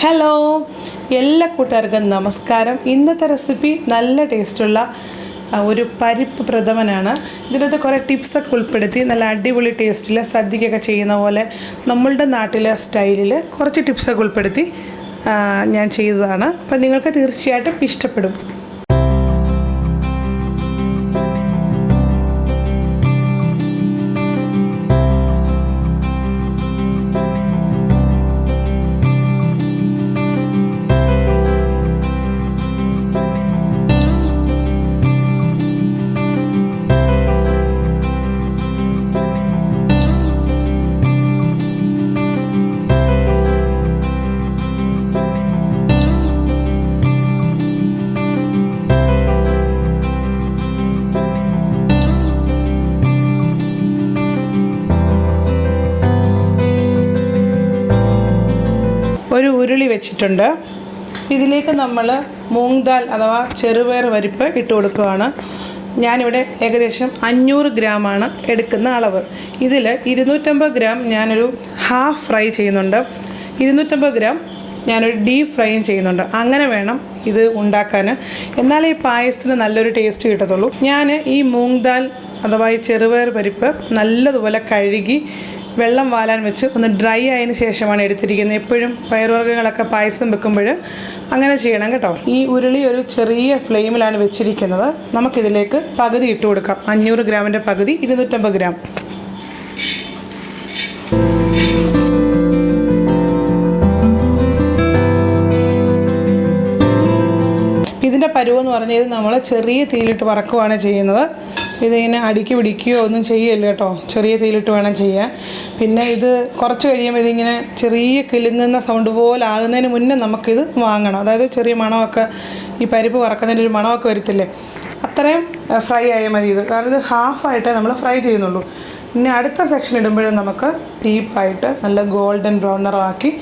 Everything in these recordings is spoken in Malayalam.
ഹലോ, എല്ലാ കൂട്ടുകാർക്കും നമസ്കാരം. ഇന്നത്തെ റെസിപ്പി നല്ല ടേസ്റ്റുള്ള ഒരു പരിപ്പ് പ്രഥമനാണ്. ഇതിനകത്ത് കുറേ ടിപ്സൊക്കെ ഉൾപ്പെടുത്തി നല്ല അടിപൊളി ടേസ്റ്റിൽ സദ്യക്കൊക്കെ ചെയ്യുന്ന പോലെ നമ്മളുടെ നാട്ടിലെ സ്റ്റൈലിൽ കുറച്ച് ടിപ്സൊക്കെ ഉൾപ്പെടുത്തി ഞാൻ ചെയ്തതാണ്. അപ്പം നിങ്ങൾക്ക് തീർച്ചയായിട്ടും ഇഷ്ടപ്പെടും. ഒരു ഉരുളി വെച്ചിട്ടുണ്ട്. ഇതിലേക്ക് നമ്മൾ മൂങ് ദാൽ അഥവാ ചെറുപയർ പരിപ്പ് ഇട്ട് കൊടുക്കുകയാണ്. ഞാനിവിടെ ഏകദേശം 500 ഗ്രാമാണ് എടുക്കുന്ന അളവ്. ഇതിൽ 250 ഗ്രാം ഞാനൊരു ഹാഫ് ഫ്രൈ ചെയ്യുന്നുണ്ട്, 250 ഗ്രാം ഞാനൊരു ഡീപ്പ് ഫ്രൈയും ചെയ്യുന്നുണ്ട്. അങ്ങനെ വേണം ഇത് ഉണ്ടാക്കാൻ, എന്നാലേ ഈ പായസത്തിന് നല്ലൊരു ടേസ്റ്റ് കിട്ടത്തുള്ളൂ. ഞാൻ ഈ മൂങ് ദാൽ അഥവാ ഈ ചെറുപയർ പരിപ്പ് നല്ലതുപോലെ കഴുകി വെള്ളം വാലാൻ വെച്ച് ഒന്ന് ഡ്രൈ ആയതിനു ശേഷമാണ് എടുത്തിരിക്കുന്നത്. എപ്പോഴും പയറുവർഗ്ഗങ്ങളൊക്കെ പായസം വെക്കുമ്പോൾ അങ്ങനെ ചെയ്യണം കേട്ടോ. ഈ ഉരുളി ഒരു ചെറിയ ഫ്ലെയിമിലാണ് വെച്ചിരിക്കുന്നത്. നമുക്കിതിലേക്ക് പകുതി ഇട്ട് കൊടുക്കാം. 500 ഗ്രാമിൻ്റെ പകുതി 250 ഗ്രാം. ഇതിൻ്റെ പരുവെന്ന് പറഞ്ഞാൽ ഇത് നമ്മൾ ചെറിയ തീയിലിട്ട് വറക്കുകയാണ് ചെയ്യുന്നത്. ഇതിങ്ങനെ അടുക്കി പിടിക്കുകയോ ഒന്നും ചെയ്യല്ല കേട്ടോ, ചെറിയ തീയിലിട്ട് വേണം ചെയ്യാൻ. പിന്നെ ഇത് കുറച്ച് കഴിയുമ്പോൾ ഇതിങ്ങനെ ചെറിയ കിലുങ്ങുന്ന സൗണ്ട് പോലെ ആകുന്നതിന് മുന്നേ നമുക്കിത് വാങ്ങണം. അതായത് ചെറിയ മണമൊക്കെ, ഈ പരിപ്പ് വറക്കുന്നതിൻ്റെ ഒരു മണമൊക്കെ വരത്തില്ലേ, അത്രയും ഫ്രൈ ആയാൽ മതി ഇത്. കാരണം ഇത് ഹാഫായിട്ടേ നമ്മൾ ഫ്രൈ ചെയ്യുന്നുള്ളൂ. പിന്നെ അടുത്ത സെക്ഷൻ ഇടുമ്പോഴും നമുക്ക് ഡീപ്പായിട്ട് നല്ല ഗോൾഡൻ ബ്രൗൺ നിറമാക്കി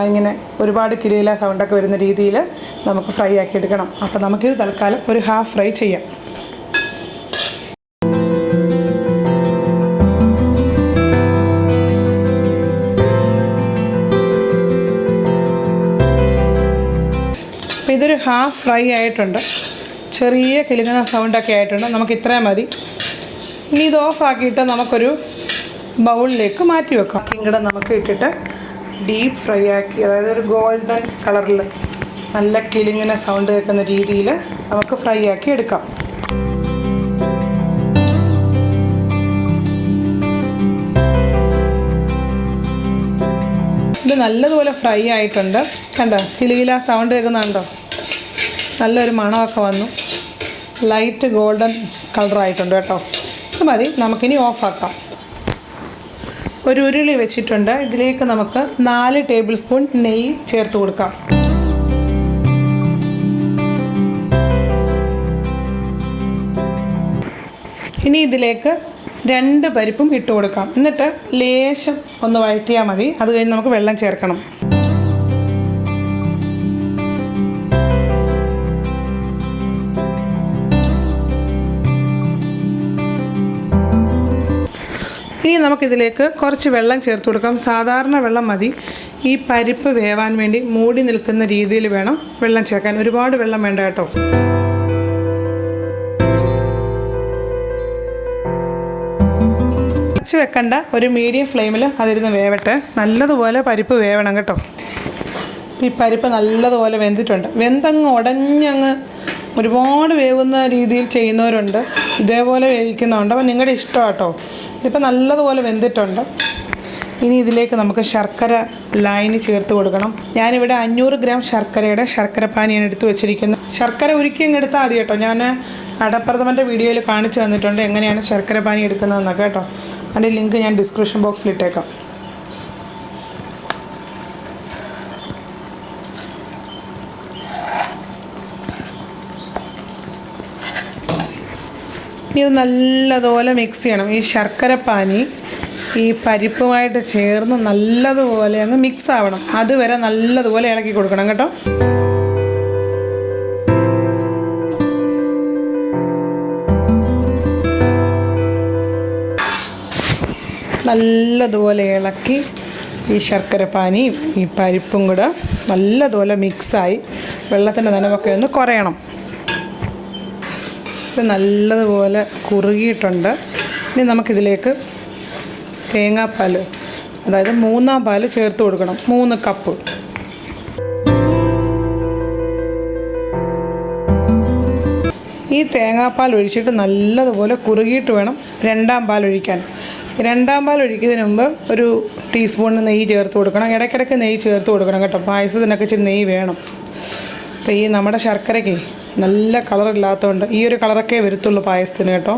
ഇങ്ങനെ ഒരുപാട് കിരിയില സൗണ്ടൊക്കെ വരുന്ന രീതിയിൽ നമുക്ക് ഫ്രൈ ആക്കി എടുക്കണം. അപ്പോൾ നമുക്കിത് തൽക്കാലം ഒരു ഹാഫ് ഫ്രൈ ചെയ്യാം. അപ്പോൾ ഇതൊരു ഹാഫ് ഫ്രൈ ആയിട്ടുണ്ട്, ചെറിയ കിലുങ്ങുന്ന സൗണ്ടൊക്കെ ആയിട്ടുണ്ട്. നമുക്ക് ഇത്രയും മതി. ഇനി ഇത് ഓഫാക്കിയിട്ട് നമുക്കൊരു ബൗളിലേക്ക് മാറ്റി വെക്കാം. ഇങ്ങോട്ട് നമുക്ക് ഇട്ടിട്ട് ഡീപ്പ് ഫ്രൈ ആക്കി, അതായത് ഒരു ഗോൾഡൻ കളറിൽ നല്ല കിലുങ്ങിന സൗണ്ട് കേൾക്കുന്ന രീതിയിൽ നമുക്ക് ഫ്രൈ ആക്കി എടുക്കാം. ഇത് നല്ലതുപോലെ ഫ്രൈ ആയിട്ടുണ്ട്. കണ്ടോ, കിലുകില സൗണ്ട് കേൾക്കുന്നുണ്ടോ? നല്ലൊരു മണമൊക്കെ വന്നു, ലൈറ്റ് ഗോൾഡൻ കളറായിട്ടുണ്ട് കേട്ടോ. ഇത് മതി, നമുക്കിനി ഓഫാക്കാം. ഒരു ഉരുളി വെച്ചിട്ടുണ്ട്. ഇതിലേക്ക് നമുക്ക് 4 ടേബിൾ സ്പൂൺ നെയ്യ് ചേർത്ത് കൊടുക്കാം. ഇനി ഇതിലേക്ക് 2 പരിപ്പും ഇട്ട് കൊടുക്കാം. എന്നിട്ട് ലേശം ഒന്ന് വഴറ്റിയാൽ മതി. അത് കഴിഞ്ഞ് നമുക്ക് വെള്ളം ചേർക്കണം. ഇനി നമുക്കിതിലേക്ക് കുറച്ച് വെള്ളം ചേർത്ത് കൊടുക്കാം. സാധാരണ വെള്ളം മതി. ഈ പരിപ്പ് വേവാൻ വേണ്ടി മൂടി നിൽക്കുന്ന രീതിയിൽ വേണം വെള്ളം ചേർക്കാൻ. ഒരുപാട് വെള്ളം വേണ്ട കേട്ടോ. അടച്ച് വെക്കണ്ട, ഒരു മീഡിയം ഫ്ലെയിമിൽ അതിരുന്ന് വേവട്ടെ. നല്ലതുപോലെ പരിപ്പ് വേവണം കേട്ടോ. ഈ പരിപ്പ് നല്ലതുപോലെ വെന്തിട്ടുണ്ട്. വെന്തങ്ങ് ഉടഞ്ഞങ്ങ് ഒരുപാട് വേവുന്ന രീതിയിൽ ചെയ്യുന്നവരുണ്ട്, ഇതേപോലെ വേവിക്കുന്നുണ്ട്. അപ്പോൾ നിങ്ങളുടെ ഇഷ്ടം കേട്ടോ. ഇതിപ്പോൾ നല്ലതുപോലെ വെന്തിട്ടുണ്ട്. ഇനി ഇതിലേക്ക് നമുക്ക് ശർക്കര ലൈന് ചേർത്ത് കൊടുക്കണം. ഞാനിവിടെ 500 ഗ്രാം ശർക്കരയുടെ ശർക്കരപ്പാനിയാണ് എടുത്ത് വെച്ചിരിക്കുന്നത്. ശർക്കര ഉരുക്കി അങ്ങ് എടുത്താൽ മതി കേട്ടോ. ഞാൻ അടപ്രഥമൻ്റെ വീഡിയോയിൽ കാണിച്ചു തന്നിട്ടുണ്ട് എങ്ങനെയാണ് ശർക്കരപ്പാനി എടുക്കുന്നതെന്നൊക്കെ കേട്ടോ. അതിൻ്റെ ലിങ്ക് ഞാൻ ഡിസ്ക്രിപ്ഷൻ ബോക്സിൽ ഇട്ടേക്കാം. ഇത് നല്ലതുപോലെ മിക്സ് ചെയ്യണം. ഈ ശർക്കരപ്പാനി ഈ പരിപ്പുമായിട്ട് ചേർന്ന് നല്ലതുപോലെ അങ്ങ് മിക്സ് ആവണം. അതുവരെ നല്ലതുപോലെ ഇളക്കി കൊടുക്കണം കേട്ടോ. നല്ലതുപോലെ ഇളക്കി ഈ ശർക്കര പാനിയും ഈ പരിപ്പും കൂടെ നല്ലതുപോലെ മിക്സായി വെള്ളത്തിൻ്റെ നനവൊക്കെ ഒന്ന് കുറയണം. ഇത് നല്ലതുപോലെ കുറുകിയിട്ടുണ്ട്. ഇനി നമുക്കിതിലേക്ക് തേങ്ങാപ്പാൽ, അതായത് 3-ാം പാൽ ചേർത്ത് കൊടുക്കണം. 3 കപ്പ്. ഈ തേങ്ങാപ്പാൽ ഒഴിച്ചിട്ട് നല്ലതുപോലെ കുറുകിയിട്ട് വേണം 2-ാം പാൽ ഒഴിക്കാൻ. 2-ാം പാൽ ഒഴിക്കുന്നതിന് മുമ്പ് ഒരു ടീസ്പൂൺ നെയ്യ് ചേർത്ത് കൊടുക്കണം. ഇടയ്ക്കിടയ്ക്ക് നെയ്യ് ചേർത്ത് കൊടുക്കണം കേട്ടോ. പായസത്തിനൊക്കെ ഇച്ചിരി നെയ്യ് വേണം. അപ്പോൾ ഈ നമ്മുടെ ശർക്കരയ്ക്ക് നല്ല കളറില്ലാത്തതുകൊണ്ട് ഈ ഒരു കളറൊക്കെ വരത്തുള്ളൂ പായസത്തിന് കേട്ടോ.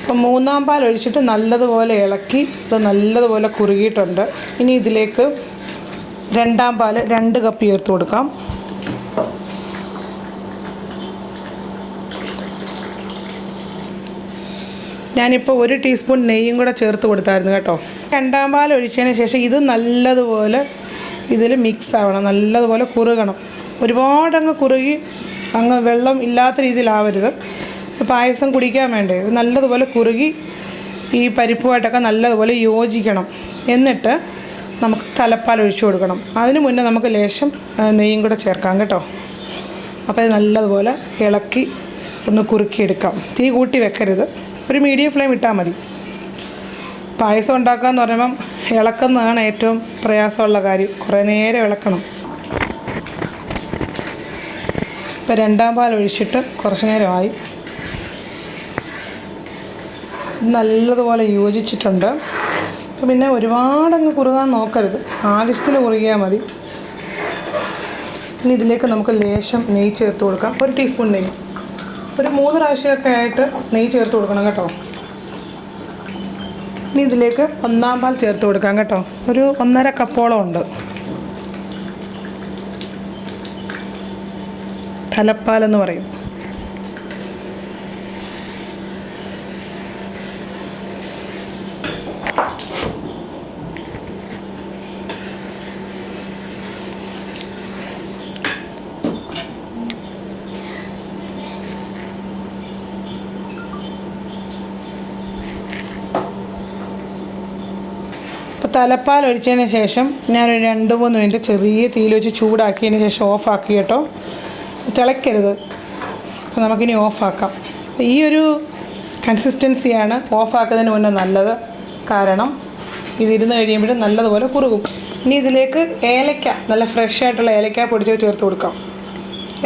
അപ്പം 3-ാം പാൽ ഒഴിച്ചിട്ട് നല്ലതുപോലെ ഇളക്കി ഇത് നല്ലതുപോലെ കുറുകിയിട്ടുണ്ട്. ഇനി ഇതിലേക്ക് 2-ാം പാൽ 2 കപ്പ് ചേർത്ത് കൊടുക്കാം. ഞാനിപ്പോൾ 1 ടീസ്പൂൺ നെയ്യും കൂടെ ചേർത്ത് കൊടുത്തായിരുന്നു കേട്ടോ. 2-ാം പാൽ ഒഴിച്ചതിന് ശേഷം ഇത് നല്ലതുപോലെ ഇതിൽ മിക്സ് ആവണം, നല്ലതുപോലെ കുറുകണം. ഒരുപാടങ്ങ് കുറുകി അങ്ങ് വെള്ളം ഇല്ലാത്ത രീതിയിലാവരുത്. പായസം കുടിക്കാൻ വേണ്ടേ. ഇത് നല്ലതുപോലെ കുറുകി ഈ പരിപ്പുമായിട്ടൊക്കെ നല്ലതുപോലെ യോജിക്കണം. എന്നിട്ട് നമുക്ക് തലപ്പാൽ ഒഴിച്ചു കൊടുക്കണം. അതിന് മുന്നേ നമുക്ക് ലേശം നെയ്യും കൂടെ ചേർക്കാം കേട്ടോ. അപ്പോൾ ഇത് നല്ലതുപോലെ ഇളക്കി ഒന്ന് കുറുക്കിയെടുക്കാം. തീ കൂട്ടി വെക്കരുത്, ഒരു മീഡിയം ഫ്ലെയിം ഇട്ടാൽ മതി. പായസം ഉണ്ടാക്കാമെന്ന് പറയുമ്പം ഇളക്കുന്നതാണ് ഏറ്റവും പ്രയാസമുള്ള കാര്യം. കുറേ നേരം ഇളക്കണം. ഇപ്പോൾ 2-ാം പാൽ ഒഴിച്ചിട്ട് കുറച്ച് നേരമായി. നല്ലതുപോലെ യോജിച്ചിട്ടുണ്ട്. അപ്പോൾ പിന്നെ ഒരുപാടങ്ങ് കുറുകാൻ നോക്കരുത്, ആവശ്യത്തിൽ കുറുകിയാൽ മതി. ഇനി ഇതിലേക്ക് നമുക്ക് ലേശം നെയ്യ് ചേർത്ത് കൊടുക്കാം. 1 ടീസ്പൂൺ നെയ്യ്, ഒരു 3 പ്രാവശ്യമൊക്കെ ആയിട്ട് നെയ്യ് ചേർത്ത് കൊടുക്കണം കേട്ടോ. ഇനി ഇതിലേക്ക് 1-ാം പാൽ ചേർത്ത് കൊടുക്കാം കേട്ടോ. ഒരു 1.5 കപ്പോളം ഉണ്ട്. തലപ്പാലെന്ന് പറയും. അപ്പോൾ തലപ്പാൽ ഒഴിച്ചതിന് ശേഷം ഞാനൊരു 2-3 മിനിറ്റ് ചെറിയ തീയിൽ വെച്ച് ചൂടാക്കിയതിന് ശേഷം ഓഫാക്കി കേട്ടോ. തിളയ്ക്കരുത്. അപ്പോൾ നമുക്കിനി ഓഫാക്കാം. ഈ ഒരു കൺസിസ്റ്റൻസിയാണ് ഓഫാക്കുന്നതിന് മുന്നേ നല്ലത്. കാരണം ഇതിരുന്ന് കഴിയുമ്പോൾ നല്ലതുപോലെ കുറുകും. ഇനി ഇതിലേക്ക് ഏലക്ക, നല്ല ഫ്രഷ് ആയിട്ടുള്ള ഏലക്ക പൊടിച്ചത് ചേർത്ത് കൊടുക്കാം.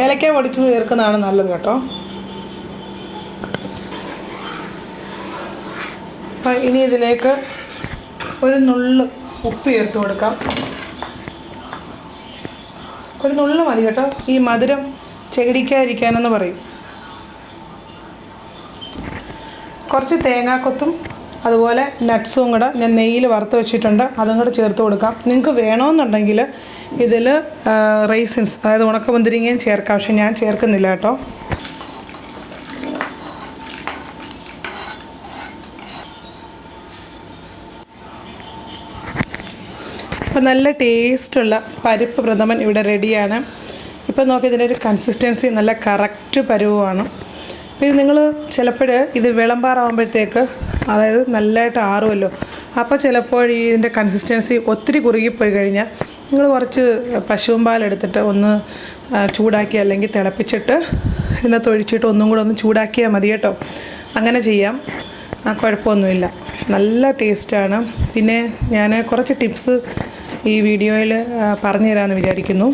ഏലക്ക പൊടിച്ചത് ചേർക്കുന്നതാണ് നല്ലത് കേട്ടോ. അപ്പോൾ ഇനി ഇതിലേക്ക് ഒരു നുള്ള് ഉപ്പ് ചേർത്ത് കൊടുക്കാം. ഒരു നുള്ള് മതി കേട്ടോ. ഈ മധുരം ചെകിടിക്കാതിരിക്കാനെന്ന് പറയും. കുറച്ച് തേങ്ങാക്കൊത്തും അതുപോലെ നട്ട്സും കൂടെ ഞാൻ നെയ്യിൽ വറുത്ത് വെച്ചിട്ടുണ്ട്, അതും കൂടെ ചേർത്ത് കൊടുക്കാം. നിങ്ങൾക്ക് വേണമെന്നുണ്ടെങ്കിൽ ഇതിൽ റൈസിൻസ്, അതായത് ഉണക്കമുന്തിരിങ്ങയും ചേർക്കാം. പക്ഷെ ഞാൻ ചേർക്കുന്നില്ല കേട്ടോ. അപ്പോൾ നല്ല ടേസ്റ്റുള്ള പരിപ്പ് പ്രഥമൻ ഇവിടെ റെഡിയാണ്. ഇപ്പോൾ നോക്കി ഇതിൻ്റെ ഒരു കൺസിസ്റ്റൻസി നല്ല കറക്റ്റ് പരുവമാണ്. അപ്പോൾ ഇത് നിങ്ങൾ ചിലപ്പോൾ ഇത് വിളമ്പാറാകുമ്പോഴത്തേക്ക്, അതായത് നല്ലതായിട്ട് ആറുമല്ലോ, അപ്പോൾ ചിലപ്പോൾ ഇതിൻ്റെ കൺസിസ്റ്റൻസി ഒത്തിരി കുറുകിപ്പോയി കഴിഞ്ഞാൽ നിങ്ങൾ കുറച്ച് പശുവും പാലെടുത്തിട്ട് ഒന്ന് ചൂടാക്കി അല്ലെങ്കിൽ തിളപ്പിച്ചിട്ട് ഇതിനകത്ത് ഒഴിച്ചിട്ട് ഒന്നും കൂടെ ഒന്ന് ചൂടാക്കിയാൽ മതി കേട്ടോ. അങ്ങനെ ചെയ്യാം, കുഴപ്പമൊന്നുമില്ല. നല്ല ടേസ്റ്റാണ്. പിന്നെ ഞാൻ കുറച്ച് ടിപ്സ് ഈ വീഡിയോയിൽ പറഞ്ഞു തരാമെന്ന് വിചാരിക്കുന്നു.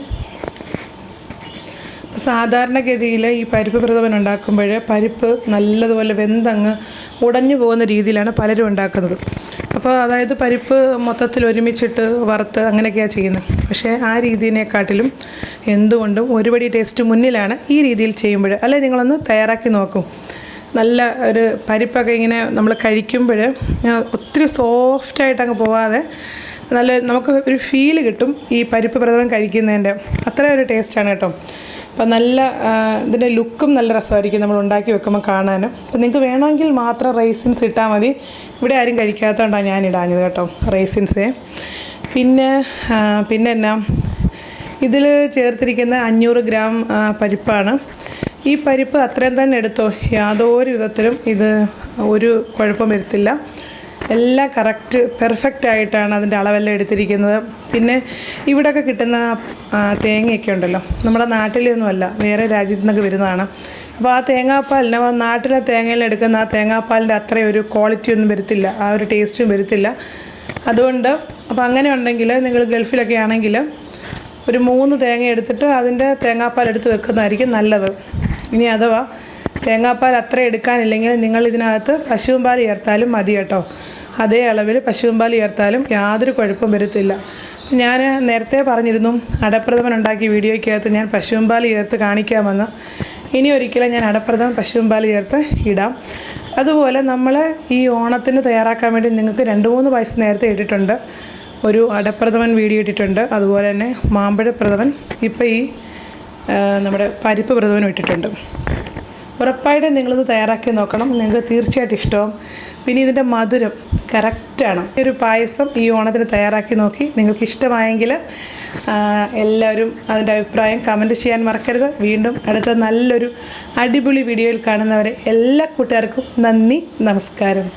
സാധാരണഗതിയിൽ ഈ പരിപ്പ് പ്രഥമൻ ഉണ്ടാക്കുമ്പോൾ പരിപ്പ് നല്ലതുപോലെ വെന്തങ്ങ് ഉടഞ്ഞു പോകുന്ന രീതിയിലാണ് പലരും ഉണ്ടാക്കുന്നത്. അപ്പോൾ അതായത് പരിപ്പ് മൊത്തത്തിൽ ഒരുമിച്ചിട്ട് വറുത്ത് അങ്ങനെയൊക്കെയാണ് ചെയ്യുന്നത്. പക്ഷേ ആ രീതിയെക്കാട്ടിലും എന്തുകൊണ്ടും ഒരുപടി ടേസ്റ്റ് മുന്നിലാണ് ഈ രീതിയിൽ ചെയ്യുമ്പോൾ. അല്ലെ, നിങ്ങളൊന്ന് തയ്യാറാക്കി നോക്കൂ. നല്ല ഒരു പരിപ്പൊക്കെ ഇങ്ങനെ നമ്മൾ കഴിക്കുമ്പോൾ ഒത്തിരി സോഫ്റ്റായിട്ട് അങ്ങ് പോവാതെ നല്ല നമുക്ക് ഒരു ഫീല് കിട്ടും ഈ പരിപ്പ് പ്രഥമൻ കഴിക്കുന്നതിൻ്റെ. അത്ര ഒരു ടേസ്റ്റാണ് കേട്ടോ. അപ്പോൾ നല്ല ഇതിൻ്റെ ലുക്കും നല്ല രസമായിരിക്കും നമ്മൾ ഉണ്ടാക്കി വെക്കുമ്പോൾ കാണാനും. അപ്പോൾ നിങ്ങൾക്ക് വേണമെങ്കിൽ മാത്രം റൈസിൻസ് ഇട്ടാൽ മതി. ഇവിടെ ആരും കഴിക്കാത്തതുകൊണ്ടാണ് ഞാൻ ഇടാഞ്ഞത് കേട്ടോ റൈസിൻസേ. പിന്നെ എന്നാ ഇതിൽ ചേർത്തിരിക്കുന്ന 500 ഗ്രാം പരിപ്പാണ്. ഈ പരിപ്പ് അത്രയും തന്നെ എടുത്തോ, യാതൊരു വിധത്തിലും ഇത് ഒരു കുഴപ്പം വരുത്തില്ല. എല്ലാം കറക്റ്റ് പെർഫെക്റ്റ് ആയിട്ടാണ് അതിൻ്റെ അളവെല്ലാം എടുത്തിരിക്കുന്നത്. പിന്നെ ഇവിടെയൊക്കെ കിട്ടുന്ന തേങ്ങയൊക്കെ ഉണ്ടല്ലോ, നമ്മുടെ നാട്ടിലൊന്നുമല്ല, വേറെ രാജ്യത്തു നിന്നൊക്കെ വരുന്നതാണ്. അപ്പോൾ ആ തേങ്ങാപ്പാലിന് നാട്ടിലെ തേങ്ങയിൽ എടുക്കുന്ന ആ തേങ്ങാപ്പാലിൻ്റെ അത്രയും ഒരു ക്വാളിറ്റി ഒന്നും വരത്തില്ല, ആ ഒരു ടേസ്റ്റും വരത്തില്ല. അതുകൊണ്ട് അപ്പോൾ അങ്ങനെ ഉണ്ടെങ്കിൽ നിങ്ങൾ ഗൾഫിലൊക്കെ ആണെങ്കിൽ ഒരു 3 തേങ്ങ എടുത്തിട്ട് അതിൻ്റെ തേങ്ങാപ്പാൽ എടുത്ത് വെക്കുന്നതായിരിക്കും നല്ലത്. ഇനി അഥവാ തേങ്ങാപ്പാൽ അത്ര എടുക്കാനില്ലെങ്കിൽ നിങ്ങൾ ഇതിനകത്ത് പശുവും പാൽ ചേർത്താലും മതി കേട്ടോ. അതേ അളവിൽ പശുവും പാൽ ചേർത്താലും യാതൊരു കുഴപ്പം വരത്തില്ല. ഞാൻ നേരത്തെ പറഞ്ഞിരുന്നു അടപ്രഥമൻ ഉണ്ടാക്കിയ വീഡിയോയ്ക്കകത്ത് ഞാൻ പശുവും പാൽ ചേർത്ത് കാണിക്കാമെന്ന്. ഇനി ഒരിക്കലും ഞാൻ അടപ്രഥമൻ പശുവും പാൽ ചേർത്ത് ഇടാം. അതുപോലെ നമ്മൾ ഈ ഓണത്തിന് തയ്യാറാക്കാൻ വേണ്ടി നിങ്ങൾക്ക് 2-3 പായസം നേരത്തെ ഇട്ടിട്ടുണ്ട്. ഒരു അടപ്രഥമൻ വീഡിയോ ഇട്ടിട്ടുണ്ട്, അതുപോലെ തന്നെ മാമ്പഴപ്രഥമൻ, ഇപ്പോൾ ഈ നമ്മുടെ പരിപ്പ് പ്രഥമനും ഇട്ടിട്ടുണ്ട്. ഉറപ്പായിട്ടും നിങ്ങളിത് തയ്യാറാക്കി നോക്കണം, നിങ്ങൾക്ക് തീർച്ചയായിട്ടും ഇഷ്ടമാവും. പിന്നെ ഇതിൻ്റെ മധുരം കറക്റ്റാണ്. ഈ ഒരു പായസം ഈ ഓണത്തിന് തയ്യാറാക്കി നോക്കി നിങ്ങൾക്ക് ഇഷ്ടമായെങ്കിൽ എല്ലാവരും അതിൻ്റെ അഭിപ്രായം കമൻറ്റ് ചെയ്യാൻ മറക്കരുത്. വീണ്ടും അടുത്ത നല്ലൊരു അടിപൊളി വീഡിയോയിൽ കാണുന്നവരെ എല്ലാ കൂട്ടുകാർക്കും നന്ദി, നമസ്കാരം.